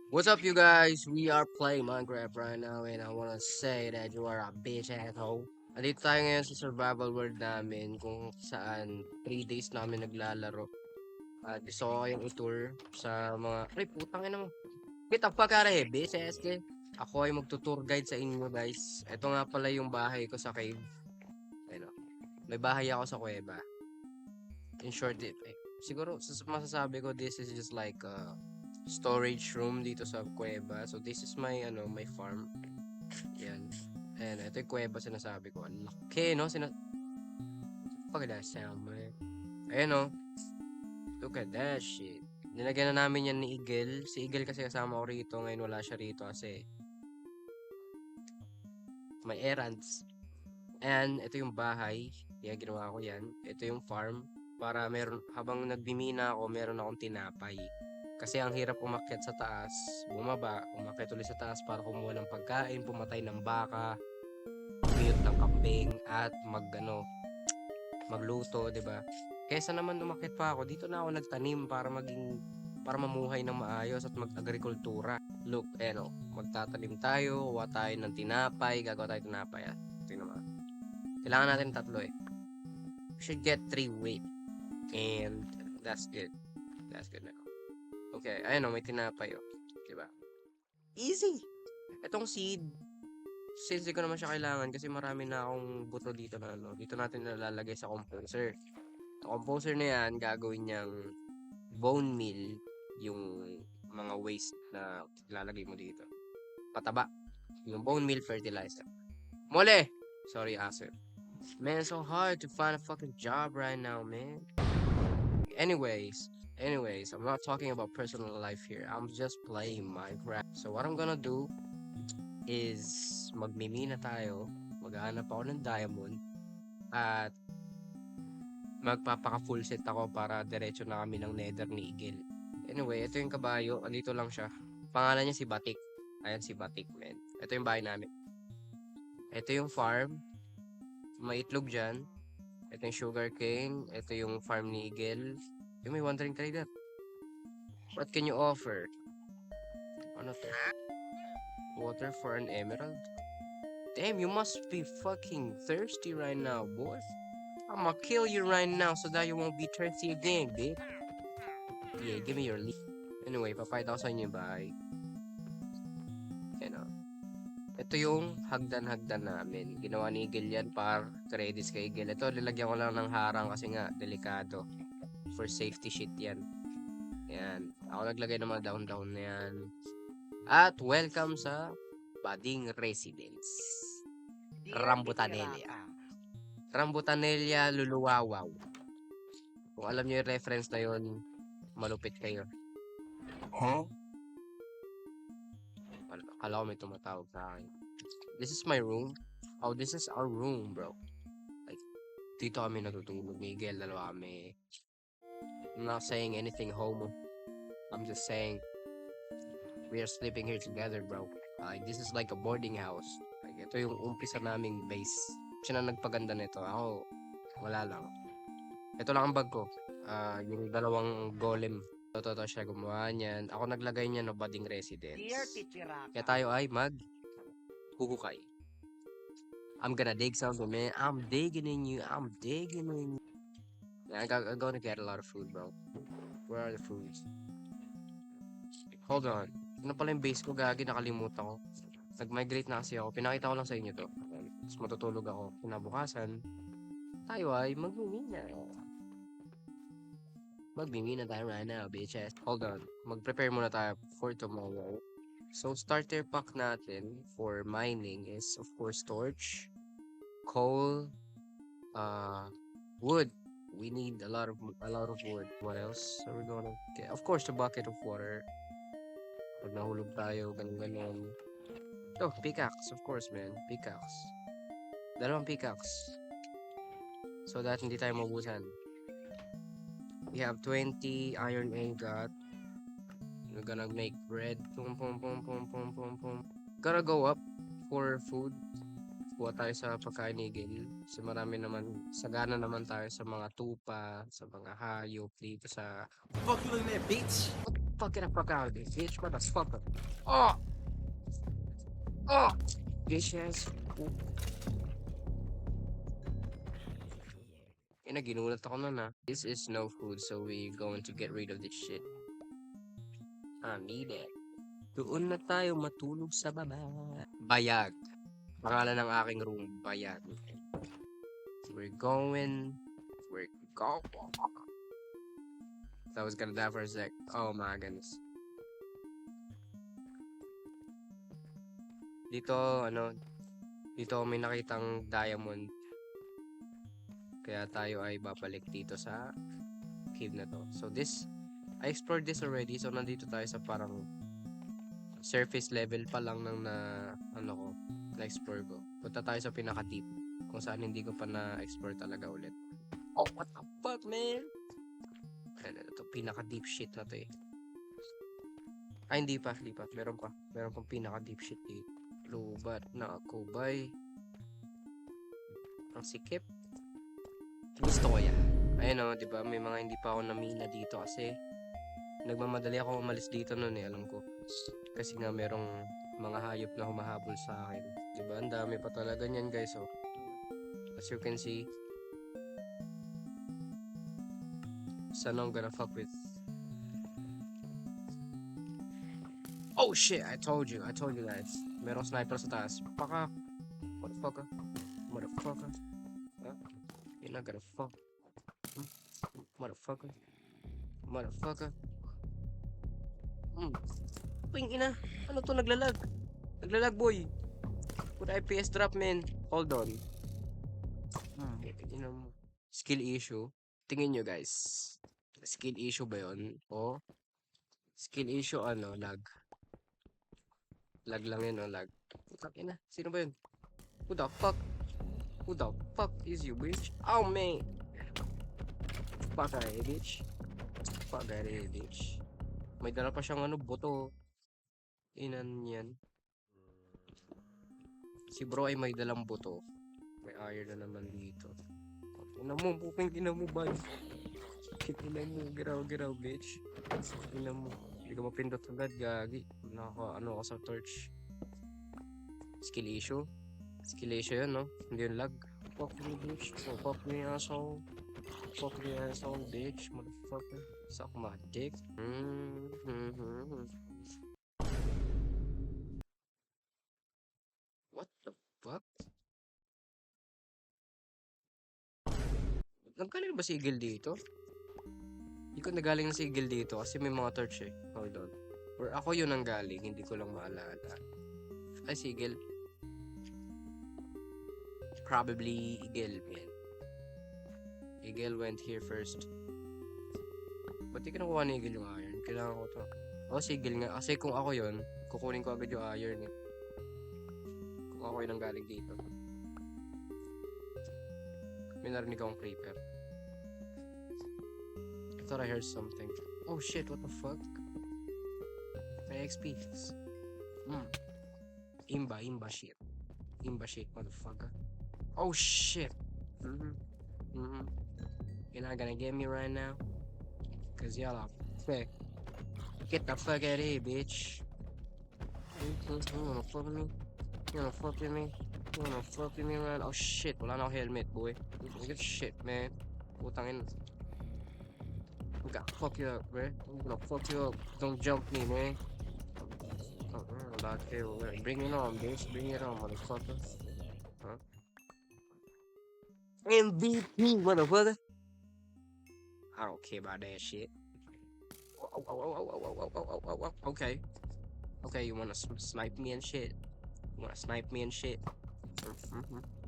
What's up, you guys? We are playing Minecraft right now, and I wanna say that you are a bitch asshole. Andito tayo ngayon sa survival world namin kung saan 3 days namin naglalaro. At gusto ko kayong i-tour sa mga... Ay, putang ina mo. Get the fuck out of here, bitch ass kid. Ako ay magtutour guide sa inyo, guys. Ito nga pala yung bahay ko sa cave. Ano, may bahay ako sa kuweba. In short, siguro masasabi ko this is just like storage room dito sa kuweba. So this is my my farm. Yan. And ito yung kuweba sinasabi ko. Ang laki, no? Fuck that sound, man. Ayan, no? Look at that shit. Nilagyan na namin yan ni Eagle. Si Eagle kasi kasama ko rito. Ngayon wala siya rito kasi may errands. And ito yung bahay. Kaya ginawa ko yan. Ito yung farm. Para habang nagbimina ako, meron akong tinapay. Kasi ang hirap umakyat sa taas, bumaba, umakyat ulit sa taas para kumuha ng pagkain, pumatay ng baka, mute ng kambing, at magluto, 'di ba? Kaysa naman umakyat pa ako, dito na ako nagtanim para mamuhay ng maayos at mag-agrikultura. Look, magtatanim tayo, kuha tayo ng tinapay, gagawa tayo tinapay. Tingnan mo. Kailangan natin 3 eh. We should get 3 wheat. And that's good. That's good now. Okay, ayun may tinapay diba? Easy! Itong seeds di ko naman siya kailangan kasi marami na akong buto dito na dito natin nalalagay sa composer. Sa composer na yan, gagawin niyang bone meal yung mga waste na ilalagay mo dito. Pataba. Yung bone meal fertilizer. Mole! Sorry, aso. Man, it's so hard to find a fucking job right now, man. Anyways, I'm not talking about personal life here. I'm just playing Minecraft. So what I'm gonna do is magmimina tayo, maghahanap ako ng diamond, at magpapaka full set ako para diretso na kami ng nether ni Eagle. Anyway, ito yung kabayo, andito lang siya. Pangalan niya si Batik. Ayan si Batik, man. Ito yung bahay namin. Ito yung farm. May itlog dyan. Ito yung sugarcane. Ito yung farm ni Eagle. You may wondering trader. What can you offer? Ano to? Water for an emerald? Damn, you must be fucking thirsty right now, boy. I'ma kill you right now so that you won't be thirsty again, bitch. Yeah, give me your leaf. Anyway, papayad ako sa inyo yung bahay. Ito yung hagdan-hagdan namin. Ginawa ni Eagle yan para credits kay Eagle. Ito, lilagyan ko lang ng harang kasi nga, delikado. For safety shit yan. Yan. Ako naglagay ng mga down-down na yan. At welcome sa Bading Residence. Rambutanilla. Rambutanilla Luluwawaw. Kung alam nyo yung reference na yun, malupit kayo. Huh? Akala ko may tumatawag sa akin. This is my room. Oh, this is our room, bro. Like, dito kami natutulog. Miguel, dalawa kami. I'm not saying anything homo. I'm just saying we are sleeping here together, bro. Like, this is like a boarding house. Like, ito yung umpisa naming base. Siya na nagpaganda nito. Ako, wala lang. Ito lang ang bag ko. Yung dalawang golem. Totoo siya gumawa niyan. Ako naglagay niya no Bading Residence. Kaya tayo ay huhukay. I'm gonna dig something, man. I'm digging in you. I'm digging in you. Man, I'm gonna get a lot of food, bro. Where are the foods? Hold on. Ano pala yung base ko, gagi, nakalimutan ko. Nag-migrate na kasi ako. Pinakita ko lang sa inyo to. Tapos matutulog ako. Kinabukasan, tayo ay magmimina. Magmimina tayo right now, bitches. Hold on. Mag-prepare muna tayo for tomorrow. So, starter pack natin for mining is, of course, torch, coal, wood. We need a lot of wood. What else are we gonna get? Of course, a bucket of water. Pag nahulog tayo, ganun. Oh, pickaxe, of course, man. Pickaxe. Dalawang pickaxe. So that hindi tayo mabusan. We have 20 iron ingot. We're gonna make bread. Gotta go up for food. Kuha tayo sa pagkain ni Gil. Kasi sagana naman tayo sa mga tupa, sa mga hayop dito sa... Fuck you looking at, bitch? fuck, get the fuck out of this, bitch, motherfucker. Oh! Oh! Bitch ass. Ginulat ako nun ah. This is no food, so we going to get rid of this shit. I need it. Doon na tayo matulog sa baba. Bayag. Pangalan ng aking room, Bayag. We're going. That was gonna die for a sec. Oh my goodness. Dito, dito may nakitang diamond. Kaya tayo ay babalik dito sa cave na to. So this, I explored this already. So nandito tayo sa parang surface level pa lang ng na-explore ko. Punta tayo sa pinaka-deep. Kung saan hindi ko pa na-explore talaga ulit. Oh, what the fuck, man? Ito, pinaka-deep shit na to eh. Ay, hindi pa. Meron pang pinaka-deep shit dito. Lubat na ako, bay. Ang sikip. Gusto ko yan. Ayun o, diba? May mga hindi pa ako namina dito kasi nagmamadali ako umalis dito noon eh, alam ko. Kasi nga merong mga hayop na humahabol sa akin. Diba? Ang dami pa talaga niyan, guys. So, as you can see, sana I'm gonna fuck with. Oh shit, I told you guys. Merong sniper sa taas. Paka. Motherfucker. Huh? You're not gonna fuck. Motherfucker. Ping ina. Ano to, naglalag? Naglalag, boy. Put IPS drop, man. Hold on. Skill issue. Tingin nyo, guys. Skill issue ba yun? O skill issue lag. Lag lang yun, lag. Putang ina. Sino ba yun? Who the fuck is you, bitch? Oh, man. Fuck out of here, bitch. May dala pa siyang buto. Inan yan. Si bro ay may dalang buto. May iron na naman dito. Ina mo, puking ina mo, ba? Ina mo, giraw, bitch. Ina mo. Hindi ka mapindot agad, gagi. Ako sa torch. Skill issue yun, no? Hindi yun lag. Fuck me, bitch. Oh, fuck me, asshole. Bitch. Motherfucker. Suck my dick. What the fuck? Nagkaling ba si Eagle dito? Hindi ko nagaling na si Eagle dito kasi may mga torch eh. Hold on. Or ako yun ang galing, hindi ko lang maalala. Ay, si Eagle. Probably Eagle, man. Eagle went here first. Ba't di kinukuha ni Eagle yung iron? Kailangan ko to. Oh, si Eagle nga. Kasi kung ako yun, kukunin ko agad yung iron eh. Kung ako yun ang galing dito. May narinig akong creeper. I thought I heard something. Oh shit, what the fuck? My XP. Imba shit. Motherfucker. Oh shit. You're not gonna get me right now? Cause y'all are fake. Get the fuck out of here, bitch. You wanna fuck with me? You wanna fuck with me right? Oh shit, wala na ako helmet, boy. Good shit, man. Putang ina. I'm gonna fuck you up, bro. I'm gonna fuck you up. Don't jump me, man. Bring it on, bitch. Bring it on, motherfucker. Huh? MVP, motherfucker. I don't care about that shit. Okay. Okay, you wanna snipe me and shit? You wanna snipe me? You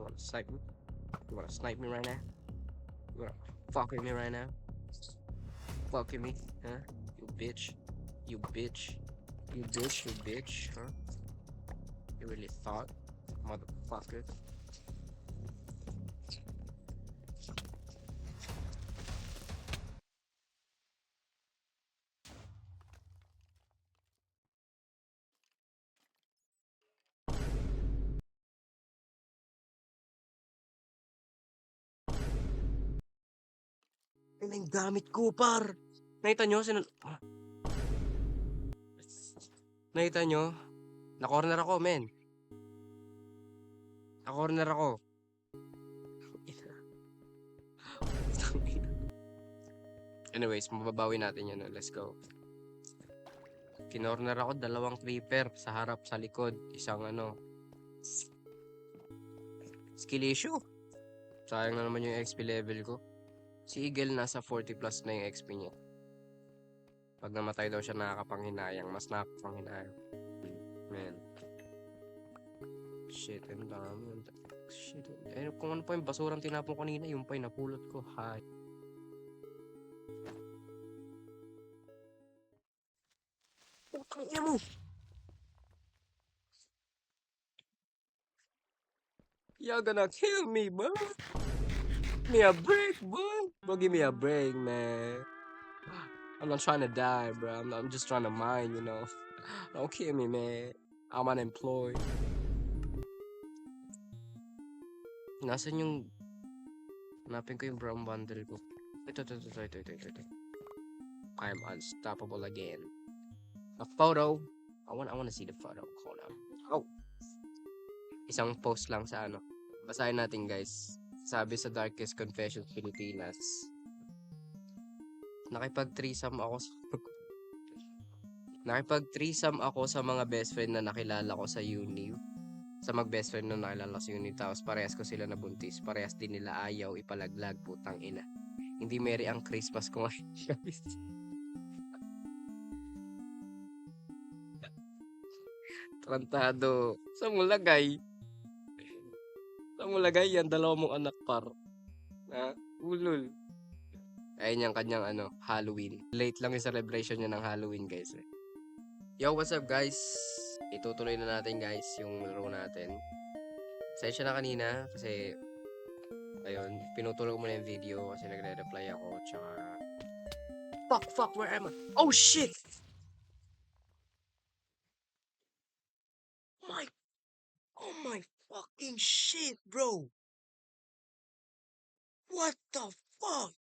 wanna snipe me? You wanna snipe me right now? You wanna fuck with me right now? Fuck with me, huh? You bitch, huh? You really thought, motherfucker? Ano yung gamit ko, par? Nakita nyo? Nakita nyo? Na-corner ako, men. Na-corner ako. Anyways, mababawi natin yan. Let's go. Kinorner ako, 2 creeper sa harap, sa likod. Isang skill issue. Sayang na naman yung XP level ko. Si Eagle nasa 40 plus na yung XP niya. Pag namatay daw siya nakakapanghinayang. Mas nakakapanghinayang. Man. Shit, ang dami. Shit. Eh, kung ano pa yung basurang tinapon kanina, yung pa yung napulot ko. Hi. Putang ina mo! You're gonna kill me, bro! Give me a break, boy! Bro, give me a break, man. I'm not trying to die, bro. I'm just trying to mine, you know. Don't kill me, man. I'm unemployed. Nasaan yung... Hanapin ko yung brown bundle ko. Ito. I'm unstoppable again. A photo. I wanna see the photo. Hold on. Oh! Isang post lang sa Basahin natin, guys. Sabi sa Darkest Confessions Pilipinas. Nakipag-threesome ako sa mga best friend na nakilala ko sa uni. Sa mag-best friend na nakilala ko sa uni. Tapos parehas ko sila nabuntis. Parehas din nila ayaw ipalaglag, putang ina. Hindi merry ang Christmas ko ngayon, guys. Trantado. Sa mulagay. Sa mulagay yan, 2 mong anak par. Ha? Ulol. Ayun yung kanyang Halloween. Late lang yung celebration niya ng Halloween, guys. Yo, what's up, guys? Itutuloy na natin, guys, yung laro natin. Sensya na kanina kasi ayun, pinutulog mo na yung video kasi nagre-reply ako, tsaka fuck, where am I? Oh shit! Oh my fucking shit, bro! What the fuck?